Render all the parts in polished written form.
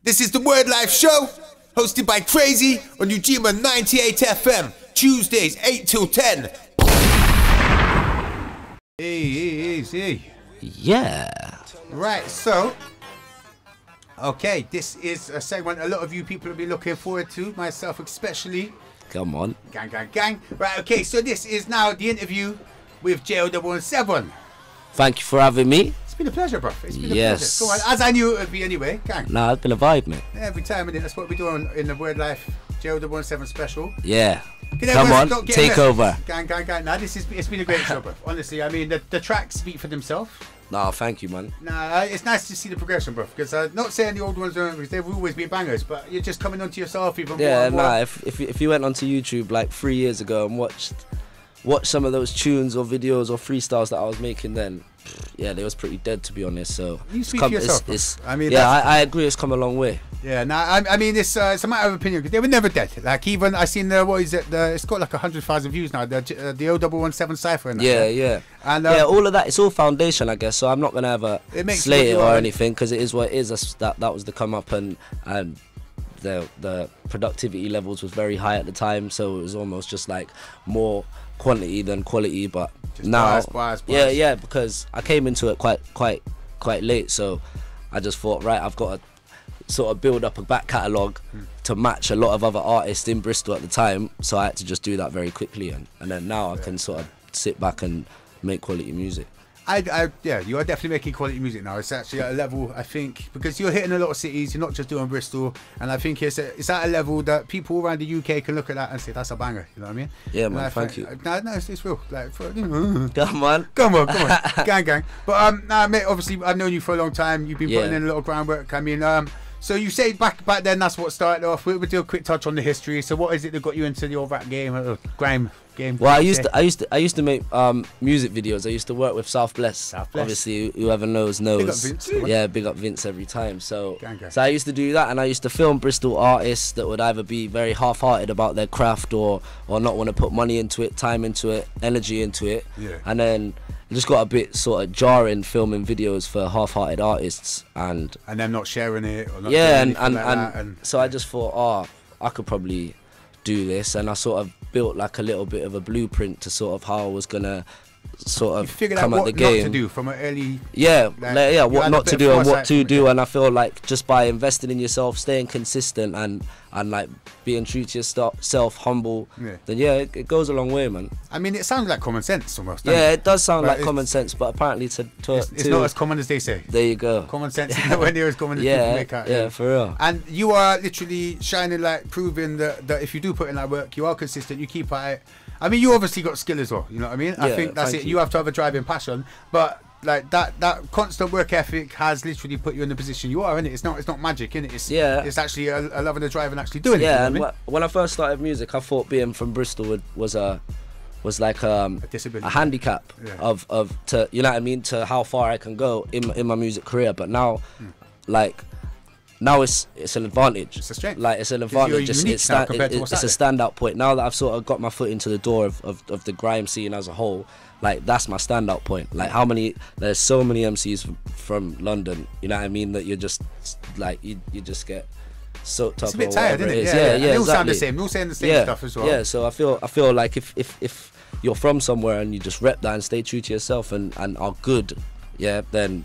This is the Wordlife Show, hosted by Krazy on Ujima 98 FM, Tuesdays 8 till 10. Easy. Yeah. Right, so, okay, this is a segment a lot of you people will be looking forward to, myself especially. Come on. Gang. Right, okay, so this is now the interview with Jay0117. Thank you for having me. It's been a pleasure, bro. It's been a Yes. pleasure. Go on, as I knew it would be anyway, gang. Nah, it's been a vibe, mate. Every time, innit? That's what we do in the Wordlife Jay0117 special. Yeah. Can Come everyone on, get take over. Gang. Nah, it's been a great show, bro. Honestly, I mean, the tracks speak for themselves. Nah, thank you, man. Nah, it's nice to see the progression, bro. Because not saying the old ones aren't, because they've always been bangers, but you're just coming onto yourself even more. Yeah, and more. nah, if you went onto YouTube like 3 years ago and watched some of those tunes or videos or freestyles that I was making then, yeah, they was pretty dead, to be honest. So you speak for yourself. I mean, yeah, I agree. It's come a long way. Yeah, I mean, it's a matter of opinion because they were never dead. Like even I seen what is it? It's got like 100,000 views now. The 0117 cipher. And that, Yeah. And yeah, all of that. It's all foundation, I guess. So I'm not gonna ever slate it or anything because it is what it is. That was the come up and the productivity levels was very high at the time. So it was almost just like more quantity than quality. But just now, bars. Yeah, because I came into it quite late. So I just thought, right, I've got to sort of build up a back catalogue to match a lot of other artists in Bristol at the time, so I had to just do that very quickly, and then now I can sort of sit back and make quality music. Yeah, you are definitely making quality music now. It's actually at a level, I think, because you're hitting a lot of cities, you're not just doing Bristol, and I think it's at a level that people around the UK can look at that and say, that's a banger, you know what I mean? Yeah, man, thank you. No, it's real. Like, Come on. Gang. But, nah, mate, obviously, I've known you for a long time. You've been putting in a lot of groundwork. I mean, so you say back then that's what started off. We'll do a quick touch on the history. So what is it that got you into the old rap game, grime game? Well, I used to make music videos. I used to work with South Bless. Obviously, whoever knows. Big up Vince. Yeah, big up Vince every time. So I used to do that, and I used to film Bristol artists that would either be very half-hearted about their craft or not want to put money into it, time into it, energy into it. Yeah. And then it just got a bit sort of jarring filming videos for half-hearted artists and them not sharing it or not and so I just thought, I could probably do this, and I sort of built like a little bit of a blueprint to sort of how I was gonna sort of come at the game. What not to do from an early what not to do and what to do, and I feel like just by investing in yourself, staying consistent and like being true to yourself, humble, then it goes a long way, man. I mean, it sounds like common sense almost. Yeah, it does sound like common sense, but apparently it's not as common as they say. There you go. Common sense is nowhere near as common as people make out. Yeah, for real. And you are literally shining light, proving that if you do put in that work, you are consistent, you keep at it. I mean, you obviously got skill as well, you know what I mean? I think that's it. You have to have a driving passion, but like that constant work ethic has literally put you in the position you are, innit? It's not magic, innit? It's actually a love and a drive and actually doing it. Yeah, you know and when I first started music, I thought being from Bristol was like a handicap of to, you know what I mean, to how far I can go in my music career. But now, now it's an advantage. It's a strength. Like it's an advantage. It's a standout point. Now that I've sort of got my foot into the door of the grime scene as a whole, like that's my standout point. Like there's so many MCs from London, you know what I mean, that you're just like you just get soaked up. It's a bit tired, isn't it? Yeah, they all sound the same. They're all saying the same stuff as well. Yeah, so I feel like if you're from somewhere and you just rep that and stay true to yourself and are good, then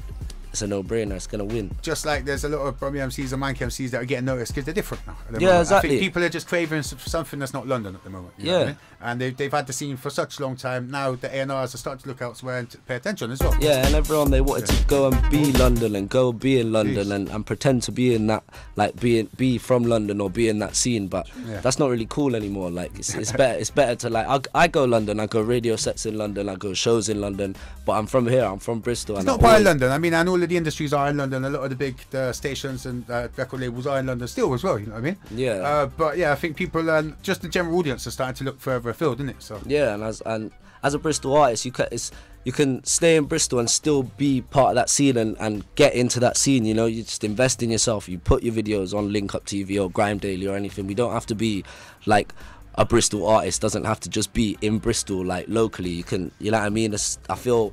it's a no-brainer. It's gonna win. Just like there's a lot of Bromley MCs and Mank MCs that are getting noticed because they're different now. Exactly. I think people are just craving something that's not London at the moment. You know what I mean? And they've had the scene for such a long time. Now the A&Rs are starting to look elsewhere and to pay attention as well. Yeah, and everyone, they wanted to go and be London and go be in London and pretend to be in that, like be from London or be in that scene. But that's not really cool anymore. Like it's better to like I go London, I go radio sets in London, I go shows in London. But I'm from here. I'm from Bristol. It's not part of London. I mean, and all of the industries are in London. A lot of the big stations and record labels are in London still as well. You know what I mean? Yeah. But yeah, I think people, just the general audience, are starting to look further afield, isn't it? So. Yeah, and as a Bristol artist, you can stay in Bristol and still be part of that scene and get into that scene. You know, you just invest in yourself. You put your videos on Link Up TV or Grime Daily or anything. We don't have to be like a Bristol artist. Doesn't have to just be in Bristol, like locally. You can, you know what I mean? I feel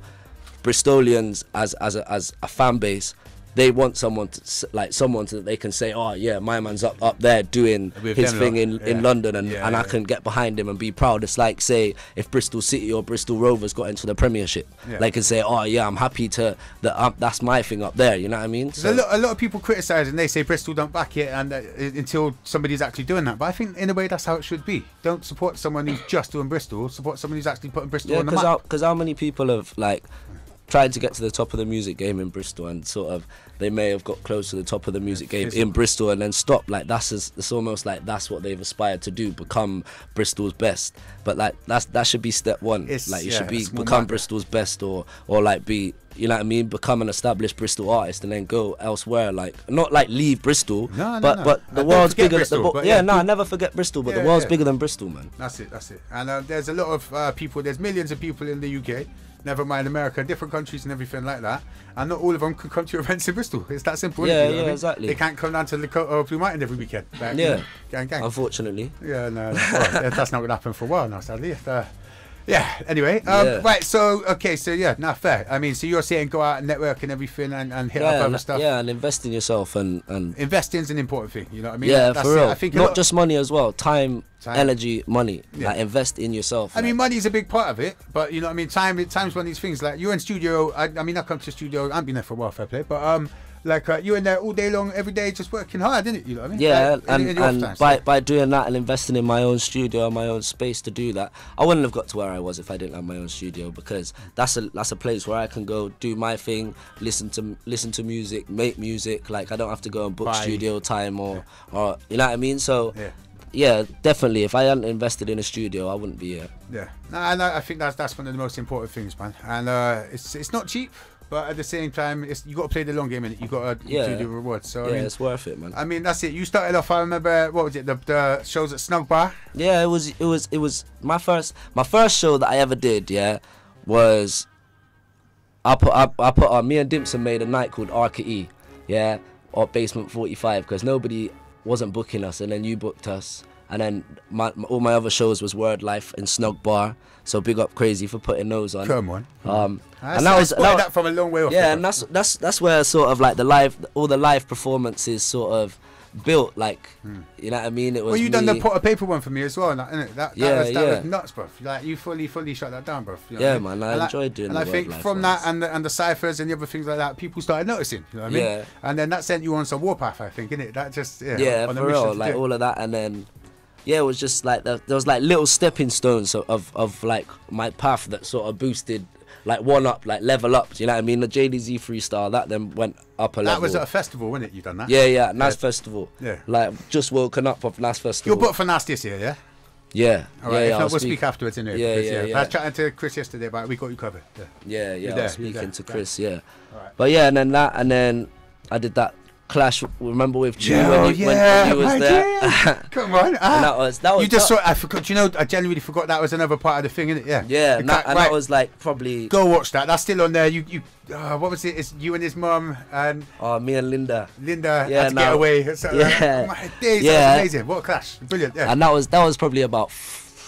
Bristolians as a fan base they want someone to, like someone that they can say, oh yeah, my man's up there doing his thing in London, and I can get behind him and be proud. It's like, say, if Bristol City or Bristol Rovers got into the Premiership, they can say, oh yeah, I'm happy to that's my thing up there. You know what I mean? So, a lot of people criticise and they say Bristol don't back it, and until somebody's actually doing that. But I think in a way that's how it should be. Don't support someone who's just doing Bristol. Support someone who's actually putting Bristol on the map. Because how many people have like tried to get to the top of the music game in Bristol, and sort of they may have got close to the top of the music game in Bristol and then stopped. Like it's almost like that's what they've aspired to do, become Bristol's best. But like that should be step one. Like you should become Bristol's best, or like be, you know what I mean, become an established Bristol artist and then go elsewhere. Like not like leave Bristol, but the world's bigger. I never forget Bristol, but the world's bigger than Bristol, man. That's it. And there's a lot of people. There's millions of people in the UK. Never mind America, different countries and everything like that, and not all of them can come to your events in Bristol. It's that simple. Exactly. They can't come down to Lakota or Blue Mountain every weekend. Like, gang. Unfortunately. No. Well, that's not going to happen for a while now, sadly. Anyway, right, so fair. I mean, so you're saying go out and network and everything and hit up other stuff. Yeah, and invest in yourself and investing's an important thing, you know what I mean? Yeah, that's for real. I think not just money as well, time, energy, money. Like invest in yourself. I mean, money is a big part of it, but you know what I mean, time's one of these things. Like you're in studio, I mean, I come to the studio, I haven't been there for a while, fair play, but like you're in there all day long, every day, just working hard, isn't it? You know what I mean? Yeah, and by doing that and investing in my own studio and my own space to do that, I wouldn't have got to where I was if I didn't have my own studio, because that's a place where I can go do my thing, listen to music, make music. Like I don't have to go and book studio time or you know what I mean? So yeah, definitely. If I hadn't invested in a studio, I wouldn't be here. Yeah, and I think that's one of the most important things, man. And it's not cheap. But at the same time, you got to play the long game, and you got to do the rewards. So I mean, it's worth it, man. I mean, that's it. You started off. I remember, what was it? The shows at Snug Bar. Yeah, it was my first show that I ever did. Yeah, was I put on. Me and Dimpson made a night called Arca-E. Yeah, or Basement 45, because nobody wasn't booking us, and then you booked us. And then all my other shows was Wordlife and Snug Bar. So big up Krazy for putting those on. Come on. And that was that from a long way off. Yeah, and that's where sort of like all the live performances sort of built. Like you know what I mean? It was. Well, you done the pot of paper one for me as well, innit? That was nuts, bro. Like you fully shut that down, bro. You know what I mean? Man, I enjoyed doing. And I think from that and the ciphers and the other things like that, people started noticing. You know what I mean? Yeah. And then that sent you on some warpath, I think, innit? That just for real, like all of that, and then. Yeah, it was just like there was like little stepping stones of like my path that sort of boosted, like level up. You know what I mean? The JDZ freestyle that then went up a level. That was at a festival, wasn't it? You done that? Yeah, NAS Festival. Yeah, like just woken up off NAS Festival. You're booked for NAS this year, yeah? Yeah. All right. If not, we'll speak afterwards, innit? Yeah. I was chatting to Chris yesterday about it. We got you covered. Yeah. I was speaking to Chris. Yeah. All right. But yeah, and then I did that clash, remember, with Chew when you was there. Come on. That was you just saw. I forgot. You know, I genuinely forgot that was another part of the thing, innit? Yeah. That was like probably. Go watch that. That's still on there. You. What was it? It's you and his mum and. Me and Linda. Linda had to get away. So, my days, that was amazing. What a clash! Brilliant. Yeah. And that was probably about.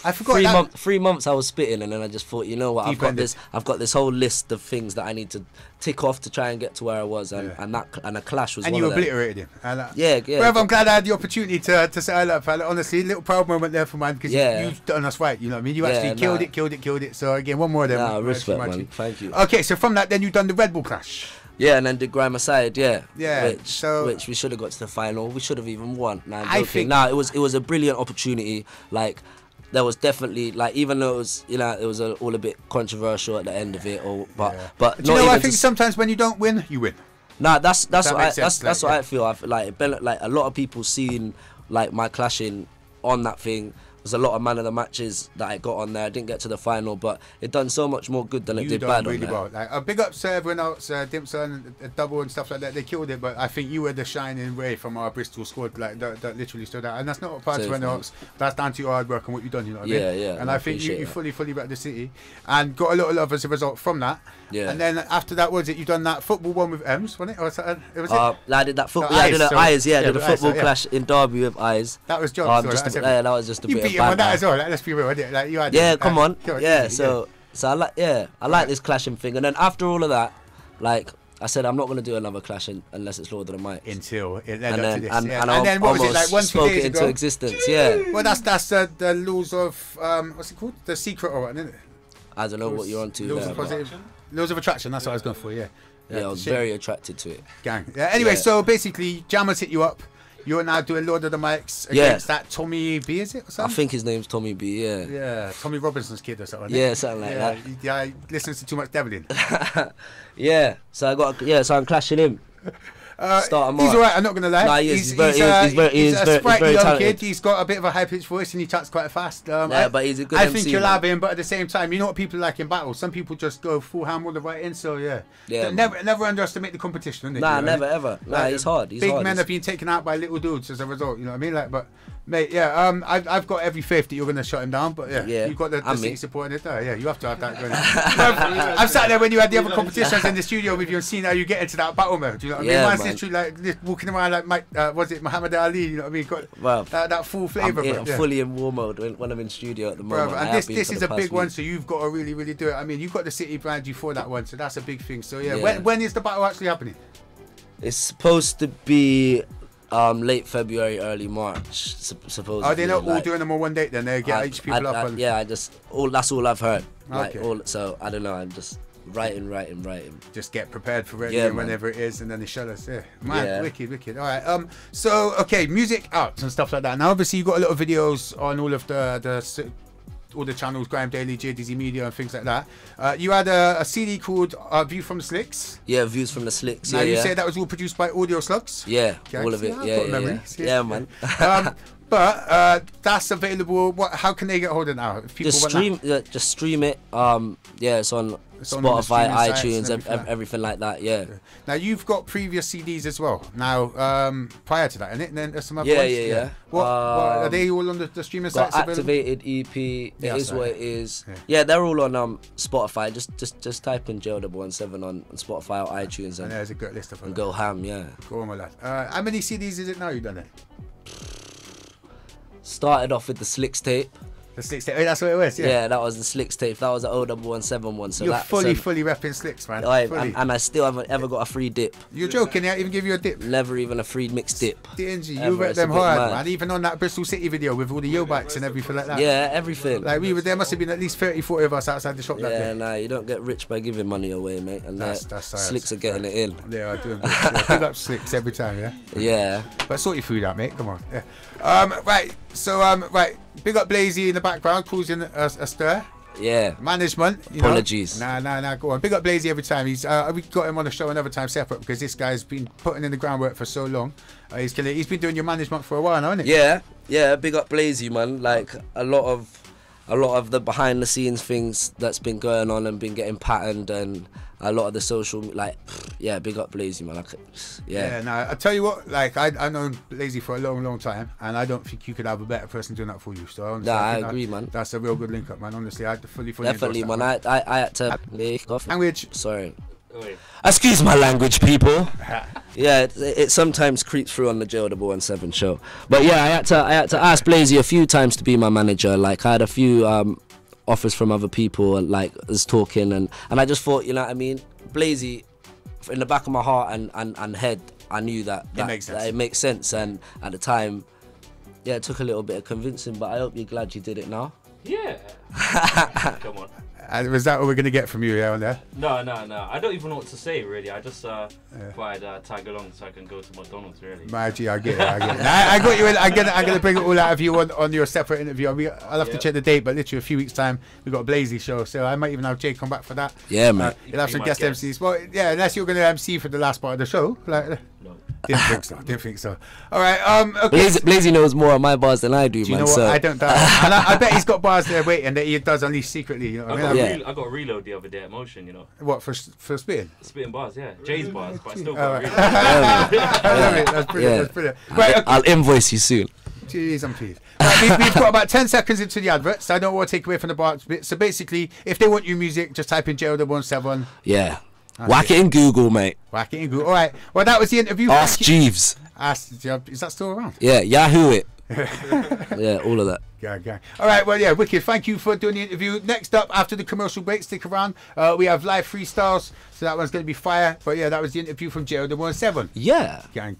I forgot 3 months I was spitting, and then I just thought, you know what, I've got this whole list of things that I need to tick off to try and get to where I was, and a clash was. And one you of them. obliterated him. And, yeah. Brother, I'm glad I had the opportunity to say hello, fella. Honestly, little proud moment there for man, because you've done us right. You know what I mean? You actually killed it. So again, one more of them. Respect, man. Thank you. Okay, so from that, then you've done the Red Bull clash. Yeah, and then did Grime Aside, which we should have got to the final. We should have even won. It was a brilliant opportunity. Like. There was definitely, like, even though it was all a bit controversial at the end of it, but do you know, I think sometimes when you don't win, you win. Nah, that's what I feel. I feel like a lot of people seen like my clashing on that thing. There's a lot of man of the matches that I got on there. I didn't get to the final, but it done so much more good than it did bad on there. Well. Like, a big up to everyone else, Dimpson, Double and stuff like that. They killed it, but I think you were the shining ray from our Bristol squad, like that literally stood out. And that's not a part of anyone else. That's down to your hard work and what you've done. You know what I mean? Yeah. And I think you fully backed the city and got a lot of love as a result from that. Yeah. And then after that, was it you done that football one with Ems, wasn't it? Or was it? I did that football. I did the Eyes. Yeah, I did a football clash in Derby with Eyes. That was John. That was just a bit of beat him on that as well. Let's be real. Like, you had come on. So I like this clashing thing. And then after all of that, like I said I'm not gonna do another clash unless it's Lord of the Mics. Until it led and up then, to this. and then what was it like? 1 spoke days it into ago? existence. Yeah. Well, that's the laws of what's it called? The secret or what? Isn't it? I don't know what you're onto. Laws of attraction. That's what I was going for. Yeah. Yeah, I was very attracted to it. Gang. Yeah. Anyway, so basically, Jammers hit you up. You're now doing Lord of the Mics against that Tommy B, is it? Or something? I think his name's Tommy B, yeah. Yeah, Tommy Robinson's kid or something. Yeah, something like that. Yeah, he listens to too much Devlin. Yeah, so I'm clashing him. He's alright, I'm not gonna lie. Nah, he's a sprightly young talented kid. He's got a bit of a high pitched voice and he chats quite fast. But he's a good I MC, think you'll man. have him, but at the same time, you know what people like in battles? Some people just go full ham all the right in, so yeah. Never underestimate the competition, innit? Nah, never ever. Nah, he's hard. Big men have been taken out by little dudes as a result, you know what I mean? Like, but mate, I've got every faith that you're gonna shut him down, but you've got the city supporting it there. Yeah, you have to have that going. I've sat there when you had the other competitions in the studio with you and seen how you get into that battle mode. You know what I mean? Man's literally like walking around like Mike, was it Muhammad Ali? You know what I mean? Got that full flavour. I'm fully in war mode when I'm in studio at the moment. Bro, and this is a big one, so you've got to really do it. I mean, you've got the city behind you for that one, so that's a big thing. So when is the battle actually happening? It's supposed to be late February, early March. Supposedly. Are they not all doing them on one date then? They get each people up. That's all I've heard. Okay. So I don't know. I'm just writing. Just get prepared for it whenever it is, and then they shut us. Yeah, man, wicked. All right. So okay, music out and stuff like that. Now, obviously, you got a lot of videos on all of all the channels, Grime Daily, JDZ Media, and things like that. You had a CD called View from the Slicks. Yeah, Views from the Slicks. Now you said that was all produced by Audio Slugs. Yeah, all of it. Yeah, man. But that's available. How can they get hold of it now? If people just stream it. It's on Spotify, iTunes, everything like that. Yeah. Now you've got previous CDs as well. Now prior to that, and then there's some other ones. Yeah. What are they all on the streaming sites? Activated EP. It is what it is. Yeah, they're all on Spotify. Just type in Jay0117 on Spotify or iTunes, and there's a good list of them. And go ham. Yeah. Go on, my lad. How many CDs is it now you've done it? Started off with the Slicks tape. The Slicks tape, that's what it was, yeah, that was the Slicks tape. That was the 0117 one. So you're fully repping Slicks, man. And I still haven't ever got a free dip. You're joking, yeah? Even give you a dip? Never even a free mixed dip. DNG, you rep them hard, man. Even on that Bristol City video with all the yo bikes and everything like that. Yeah, everything. Like there must have been at least 30-40 of us outside the shop that day. Yeah, nah, you don't get rich by giving money away, mate. And that's Slicks are getting it in. They are doing good. Big up Slicks every time, yeah? Yeah. But sort your food out, mate. Come on. Yeah. Big up Blazy in the background, causing a stir. Yeah. Management. Apologies. Nah, go on. Big up Blazy every time. He's we got him on the show another time separate because this guy's been putting in the groundwork for so long. He's been doing your management for a while now, hasn't he? Yeah. Big up Blazy, man. Like a lot of the behind the scenes things that's been going on and been getting patterned, and a lot of the social, big up Blazy, man. I tell you what, I've known Blazy for a long time, and I don't think you could have a better person doing that for you. So honestly, I agree, man. That's a real good link up, man. Honestly, I had to fully definitely, man. I had to language. Sorry. Excuse my language, people. Yeah, it sometimes creeps through on the Jay0117 show. But yeah, I had to ask Blazy a few times to be my manager. Like I had a few offers from other people, like us talking, and I just thought, you know what I mean, Blazy, in the back of my heart and head, I knew that it makes sense. And at the time, it took a little bit of convincing, but I hope you're glad you did it now. Yeah. Come on. Was that what we're going to get from you on there? No. I don't even know what to say, really. I just thought I'd tag along so I can go to McDonald's, really. My G, I get it. I got you in. I'm going to bring it all out of you on your separate interview. I'll have to check the date, but literally a few weeks' time, we've got a Blazy show, so I might even have Jay come back for that. Yeah, man. You'll have some guest MCs. Well, yeah, unless you're going to MC for the last part of the show. No. Didn't think so. All right. Okay. Blazy knows more of my bars than I do, man. You know what? I don't doubt it. And I bet he's got bars there waiting that he does unleash secretly. You know what I mean? I got a reload the other day at Motion, you know. What, for spitting? Spitting bars, yeah. Jay's bars, but I still got a reload. I love it. That's brilliant. That's brilliant. Right, okay. I'll invoice you soon. Jeez, I'm pleased. Right, we've got about 10 seconds into the advert, so I don't want to take away from the bars bit. So basically, if they want your music, just type in Jay0117. Yeah. Whack it in Google, mate. Whack it in Google. All right. Well, that was the interview. Ask Jeeves. Is that still around? Yeah, Yahoo it. Yeah, all of that. Gang. All right, well, yeah, wicked. Thank you for doing the interview. Next up, after the commercial break, stick around. We have live freestyles, so that one's going to be fire. But yeah, that was the interview from Jay0117. Yeah. Gang.